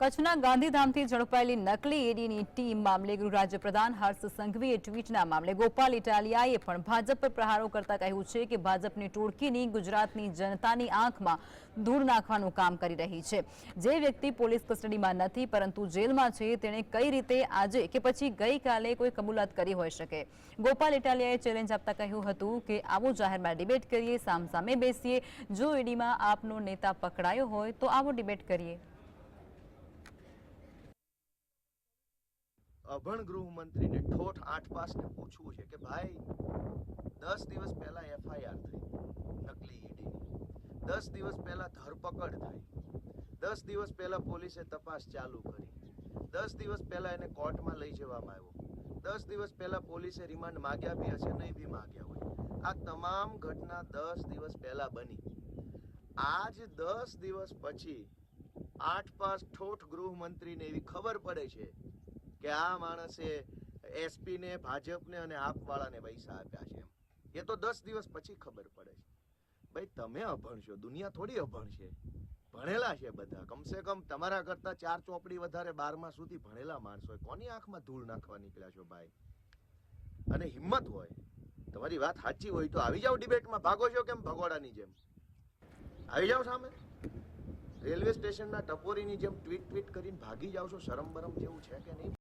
કચ્છના ગાંધીધામથી ઝડપાયેલી નકલી ઈડીની ટીમ મામલે ગૃહ રાજ્ય પ્રધાન હર્ષ સંઘવીએ ટ્વીટના મામલે ગોપાલ ઇટાલિયાએ પણ ભાજપ પર પ્રહારો કરતા કહ્યું છે કે ભાજપની ટોળકીની ગુજરાતની જનતાની આંખમાં ધૂળ નાખવાનું કામ કરી રહી છે। જે વ્યક્તિ પોલીસ કસ્ટડીમાં નથી પરંતુ જેલમાં છે તેણે કઈ રીતે આજે કે પછી ગઈકાલે કોઈ કબૂલાત કરી હોઈ શકે। ગોપાલ ઇટાલિયાએ ચેલેન્જ આપતા કહ્યું હતું કે આવો જાહેરમાં ડિબેટ કરીએ, સામસામે બેસીએ, જો ઈડીમાં આપનો નેતા પકડાયો હોય તો આવો ડિબેટ કરીએ। અભણ ગૃહમંત્રીને ઠોઠ 8 પાસને પૂછવું છે કે ભાઈ 10 દિવસ પહેલા એફઆઈઆર થઈ નકલી ઈડીની, 10 દિવસ પહેલા ધરપકડ થઈ, 10 દિવસ પહેલા પોલીસે તપાસ ચાલુ કરી, 10 દિવસ પહેલા એને કોર્ટમાં લઈ જવામાં આવ્યો, 10 દિવસ પહેલા પોલીસે રિમાન્ડ માંગ્યા બી હશે, નહીં બી માંગ્યા હોય। આ તમામ ઘટના 10 દિવસ પહેલા બની। આજ 10 દિવસ પછી 8 પાસ ઠોઠ ગૃહમંત્રીને એવી ખબર પડે છે કે આ માણસે એસપીને, ભાજપને અને આપવાળાને પૈસા આપ્યા છે। એ તો 10 દિવસ પછી ખબર પડે છે। ભાઈ તમે અભણ છો, દુનિયા થોડી અભણ છે, ભણેલા છે બધા। કમસે કમ તમારા કરતા 4 ચોપડી વધારે 12મા સુધી ભણેલા માણસો હોય। કોની આંખમાં ધૂળ નાખવા નીકળ્યા છો ભાઈ? અને હિંમત હોય, તમારી વાત સાચી હોય તો આવી જાઓ ડિબેટમાં। ભાગો છો કેમ ભગોડાની જેમ? આવી જાઓ સામે। રેલવે સ્ટેશનના ટપોરીની જેમ ટ્વીટ કરીને ભાગી જાવ છો? શરમ બરમ જેવું છે કે નહીં?